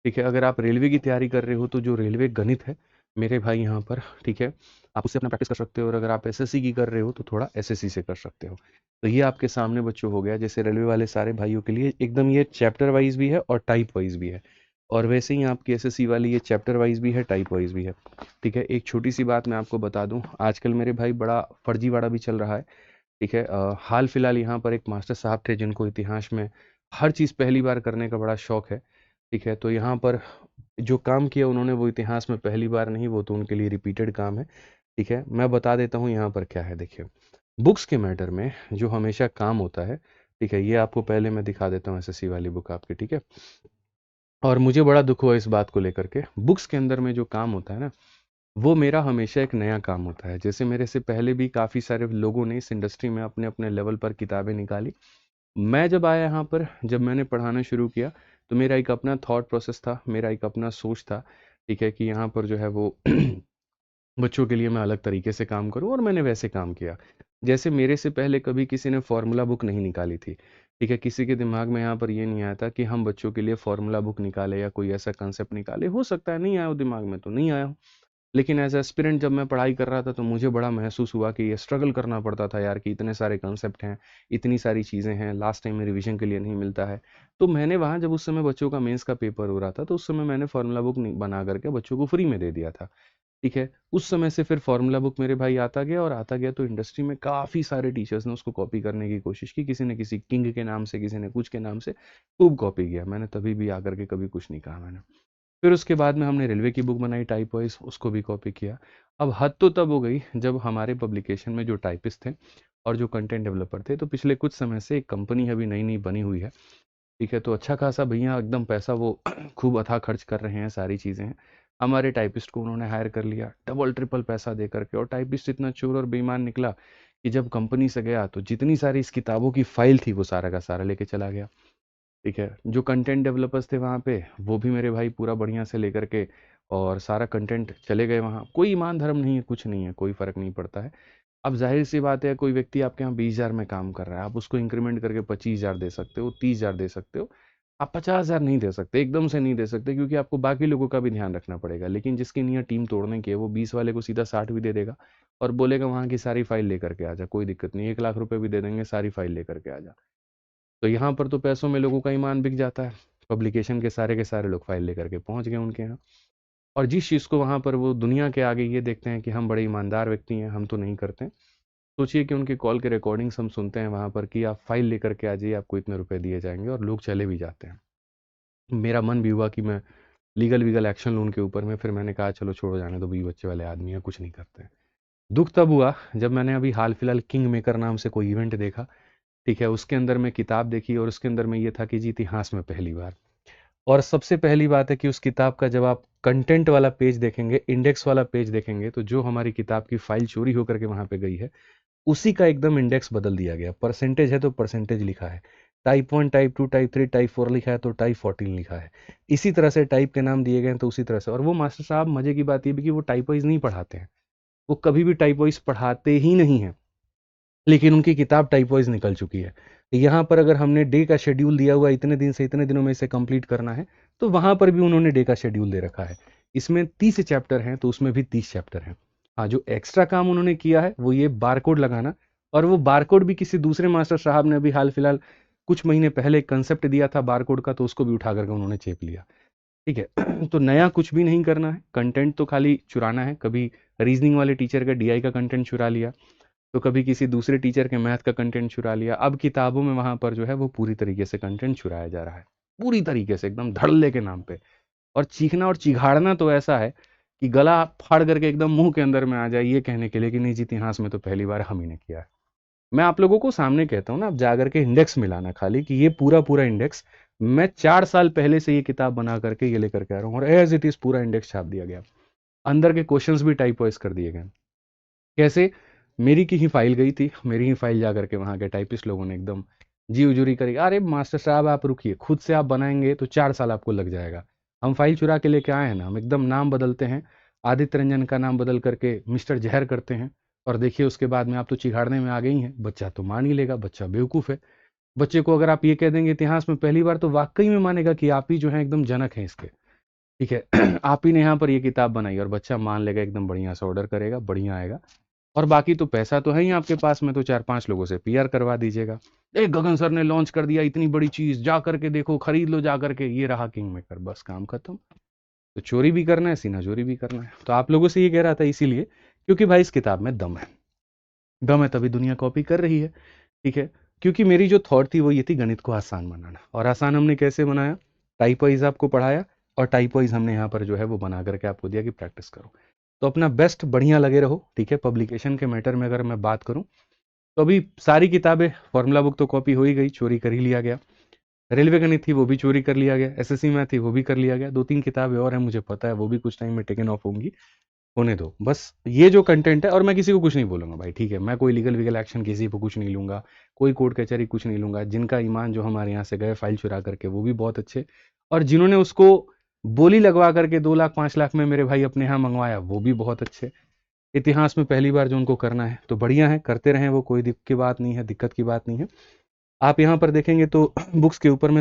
ठीक है, अगर आप रेलवे की तैयारी कर रहे हो तो जो रेलवे गणित है मेरे भाई यहाँ पर, ठीक है, आप उससे अपना प्रैक्टिस कर सकते हो। और अगर आप एसएससी की कर रहे हो तो थोड़ा एसएससी से कर सकते हो। तो ये आपके सामने बच्चों हो गया, जैसे रेलवे वाले सारे भाइयों के लिए एकदम ये चैप्टर वाइज भी है और टाइप वाइज भी है। और वैसे ही आपकी एसएससी वाली ये चैप्टर वाइज भी है, टाइप वाइज भी है। ठीक है, एक छोटी सी बात मैं आपको बता दूं, आजकल मेरे भाई बड़ा फर्जीवाड़ा भी चल रहा है। ठीक है, हाल फिलहाल यहाँ पर एक मास्टर साहब थे जिनको इतिहास में हर चीज़ पहली बार करने का बड़ा शौक है। ठीक है, तो यहाँ पर जो काम किया उन्होंने वो इतिहास में पहली बार नहीं, वो तो उनके लिए रिपीटेड काम है। ठीक है, मैं बता देता हूँ यहाँ पर क्या है। देखिए, बुक्स के मैटर में जो हमेशा काम होता है, ठीक है, ये आपको पहले मैं दिखा देता हूँ एसएससी वाली बुक आपकी। ठीक है, और मुझे बड़ा दुख हुआ इस बात को लेकर के, बुक्स के अंदर में जो काम होता है ना, वो मेरा हमेशा एक नया काम होता है। जैसे मेरे से पहले भी काफ़ी सारे लोगों ने इस इंडस्ट्री में अपने अपने लेवल पर किताबें निकाली। मैं जब आया यहाँ पर, जब मैंने पढ़ाना शुरू किया, तो मेरा एक अपना थॉट प्रोसेस था, मेरा एक अपना सोच था। ठीक है, कि यहाँ पर जो है वो बच्चों के लिए मैं अलग तरीके से काम करूँ, और मैंने वैसे काम किया। जैसे मेरे से पहले कभी किसी ने फार्मूला बुक नहीं निकाली थी। ठीक है, किसी के दिमाग में यहाँ पर ये नहीं आया था कि हम बच्चों के लिए फार्मूला बुक निकालें या कोई ऐसा कंसेप्ट निकाले। हो सकता है नहीं आया हो दिमाग में, तो नहीं आया हो। लेकिन एज़ एस्पिरेंट जब मैं पढ़ाई कर रहा था तो मुझे बड़ा महसूस हुआ कि ये स्ट्रगल करना पड़ता था यार, कि इतने सारे कॉन्सेप्ट हैं, इतनी सारी चीज़ें हैं, लास्ट टाइम में रिवीजन के लिए नहीं मिलता है। तो मैंने वहाँ, जब उस समय बच्चों का मेंस का पेपर हो रहा था, तो उस समय मैंने फार्मूला बुक बना करके बच्चों को फ्री में दे दिया था। ठीक है, उस समय से फिर फार्मूला बुक मेरे भाई आता गया और आता गया, तो इंडस्ट्री में काफ़ी सारे टीचर्स ने उसको कॉपी करने की कोशिश की, किसी ने किसी किंग के नाम से, किसी ने कुछ के नाम से खूब कॉपी किया। मैंने तभी भी आकर के कभी कुछ नहीं कहा मैंने। फिर उसके बाद में हमने रेलवे की बुक बनाई टाइप वाइज, उसको भी कॉपी किया। अब हद तो तब हो गई जब हमारे पब्लिकेशन में जो टाइपिस्ट थे और जो कंटेंट डेवलपर थे, तो पिछले कुछ समय से एक कंपनी अभी नई नई बनी हुई है। ठीक है, तो अच्छा खासा भैया एकदम पैसा वो खूब अथाह खर्च कर रहे हैं, सारी चीज़ें हैं। हमारे टाइपिस्ट को उन्होंने हायर कर लिया डबल ट्रिपल पैसा दे करके, और टाइपिस्ट इतना चोर और बेईमान निकला कि जब कंपनी से गया तो जितनी सारी इस किताबों की फाइल थी वो सारा का सारा लेके चला गया। ठीक है, जो कंटेंट डेवलपर्स थे वहाँ पे, वो भी मेरे भाई पूरा बढ़िया से लेकर के और सारा कंटेंट चले गए वहाँ। कोई ईमान धर्म नहीं है, कुछ नहीं है, कोई फ़र्क नहीं पड़ता है। अब ज़ाहिर सी बात है, कोई व्यक्ति आपके यहाँ 20,000 में काम कर रहा है, आप उसको इंक्रीमेंट करके 25,000 दे सकते हो, 30,000 दे सकते हो। आप 50,000 नहीं दे सकते, एकदम से नहीं दे सकते, क्योंकि आपको बाकी लोगों का भी ध्यान रखना पड़ेगा। लेकिन जिसकी नीयत टीम तोड़ने की है, वो 20 वाले को सीधा 60 भी दे देगा और बोलेगा वहाँ की सारी फाइल लेकर के आ जा, कोई दिक्कत नहीं, 1 लाख रुपए भी दे देंगे, सारी फाइल लेकर के आ जा। तो यहाँ पर तो पैसों में लोगों का ईमान बिक जाता है। पब्लिकेशन के सारे लोग फाइल लेकर के पहुँच गए उनके यहाँ। और जिस चीज़ को वहाँ पर वो दुनिया के आगे ये देखते हैं कि हम बड़े ईमानदार व्यक्ति हैं, हम तो नहीं करते। सोचिए कि उनके कॉल के रिकॉर्डिंग्स हम सुनते हैं वहाँ पर कि आप फाइल लेकर के आ जाइए, आपको इतने रुपए दिए जाएँगे, और लोग चले भी जाते हैं। मेरा मन भी हुआ कि मैं लीगल वीगल एक्शन लूँ उनके ऊपर में, फिर मैंने कहा चलो छोड़ो, जाने दो, बीवी बच्चे वाले आदमी हैं, कुछ नहीं करते हैं। दुःख तब हुआ जब मैंने अभी हाल फिलहाल किंग मेकर नाम से कोई इवेंट देखा। ठीक है, उसके अंदर मैं किताब देखी और उसके अंदर में ये था कि जी इतिहास में पहली बार। और सबसे पहली बात है कि उस किताब का जब आप कंटेंट वाला पेज देखेंगे, इंडेक्स वाला पेज देखेंगे, तो जो हमारी किताब की फाइल चोरी होकर के वहाँ पे गई है, उसी का एकदम इंडेक्स बदल दिया गया। परसेंटेज है तो परसेंटेज लिखा है, टाइप 1, टाइप 2, टाइप 3, टाइप 4 लिखा है तो टाइप 14 लिखा है। इसी तरह से टाइप के नाम दिए गए हैं तो उसी तरह से। और वो मास्टर साहब, मजे की बात ये भी कि वो टाइप वाइज नहीं पढ़ाते हैं, वो कभी भी टाइप वाइज पढ़ाते ही नहीं हैं। लेकिन उनकी किताब टाइप वाइज निकल चुकी है। यहाँ पर अगर हमने डे का शेड्यूल दिया हुआ, इतने दिन से इतने दिनों में इसे कंप्लीट करना है, तो वहां पर भी उन्होंने डे का शेड्यूल दे रखा है। इसमें 30 चैप्टर हैं तो उसमें भी 30 चैप्टर हैं। हाँ, जो एक्स्ट्रा काम उन्होंने किया है वो ये बारकोड लगाना। और वो बारकोड भी किसी दूसरे मास्टर साहब ने अभी हाल फिलहाल कुछ महीने पहले कंसेप्ट दिया था बारकोड का, तो उसको भी उठा करके उन्होंने चेप लिया। ठीक है, तो नया कुछ भी नहीं करना है, कंटेंट तो खाली चुराना है। कभी रीजनिंग वाले टीचर का डीआई का कंटेंट चुरा लिया, तो कभी किसी दूसरे टीचर के मैथ का कंटेंट चुरा लिया। अब किताबों में वहाँ पर जो है वो पूरी तरीके से कंटेंट चुराया जा रहा है, पूरी तरीके से एकदम धड़ल्ले के नाम पे। और चीखना और चिघाड़ना तो ऐसा है कि गला फाड़ करके एकदम मुंह के अंदर में आ जाए, ये कहने के लिए कि नहीं जी इतिहास में तो पहली बार हम ही ने किया है। मैं आप लोगों को सामने कहता हूँ ना, आप जाकर के इंडेक्स मिलाना खाली, कि ये पूरा पूरा इंडेक्स मैं 4 साल पहले से ये किताब बना करके ये लेकर के आ रहा हूँ, और एज इट इज पूरा इंडेक्स छाप दिया गया। अंदर के क्वेश्चंस भी टाइप वाइज कर दिए गए। कैसे? मेरी की ही फाइल गई थी, मेरी ही फाइल जा करके वहाँ के टाइपिस्ट लोगों ने एकदम जी उजूरी करी, अरे मास्टर साहब आप रुकिए, खुद से आप बनाएंगे तो 4 साल आपको लग जाएगा। हम फाइल चुरा के लेके आए हैं ना, हम एकदम नाम बदलते हैं, आदित्य रंजन का नाम बदल करके मिस्टर जहर करते हैं। और देखिए उसके बाद में आप तो चिढ़ाने में आ गई हैं, बच्चा तो मान ही लेगा, बच्चा बेवकूफ़ है। बच्चे को अगर आप ये कह देंगे इतिहास में पहली बार, तो वाकई में मानेगा कि आप ही जो है एकदम जनक हैं इसके। ठीक है। आप ही ने यहाँ पर ये किताब बनाई और बच्चा मान लेगा, एकदम बढ़िया सा ऑर्डर करेगा, बढ़िया आएगा। और बाकी तो पैसा तो है ही आपके पास में, तो 4-5 लोगों से पीआर करवा दीजिएगा। गगन सर ने लॉन्च कर दिया इतनी बड़ी चीज, जा करके देखो, खरीद लो जा करके, ये रहा किंग मेकर, बस काम खत्म। तो चोरी भी करना है, सीना चोरी भी करना है। तो आप लोगों से ये कह रहा था इसीलिए, क्योंकि भाई इस किताब में दम है। दम है तभी दुनिया कॉपी कर रही है। ठीक है। क्योंकि मेरी जो थॉट थी वो ये थी, गणित को आसान बनाना। और आसान हमने कैसे बनाया? टाइप वाइज आपको पढ़ाया, और टाइप वाइज हमने यहाँ पर जो है वो बना करके आपको दिया कि प्रैक्टिस करो। तो अपना बेस्ट बढ़िया लगे रहो। ठीक है। पब्लिकेशन के मैटर में अगर मैं बात करूं, तो अभी सारी किताबें, फॉर्मूला बुक तो कॉपी हो ही गई, चोरी कर ही लिया गया। रेलवे गणित थी वो भी चोरी कर लिया गया। एसएससी मैथ थी वो भी कर लिया गया। 2-3 किताबें और हैं, मुझे पता है वो भी कुछ टाइम में टेकन ऑफ होंगी। होने दो बस। ये जो कंटेंट है, और मैं किसी को कुछ नहीं बोलूंगा भाई, ठीक है। मैं कोई लीगल वीगल एक्शन किसी पर कुछ नहीं लूंगा, कोई कोर्ट कचहरी कुछ नहीं लूंगा। जिनका ईमान जो हमारे यहाँ से गए फाइल चुरा करके, वो भी बहुत अच्छे। और जिन्होंने उसको बोली लगवा करके 2 लाख 5 लाख में मेरे भाई अपने यहाँ मंगवाया, वो भी बहुत अच्छे। इतिहास में पहली बार जो उनको करना है, तो बढ़िया है, करते रहें वो, कोई दिक्कत की बात नहीं है, दिक्कत की बात नहीं है। आप यहाँ पर देखेंगे तो बुक्स के ऊपर में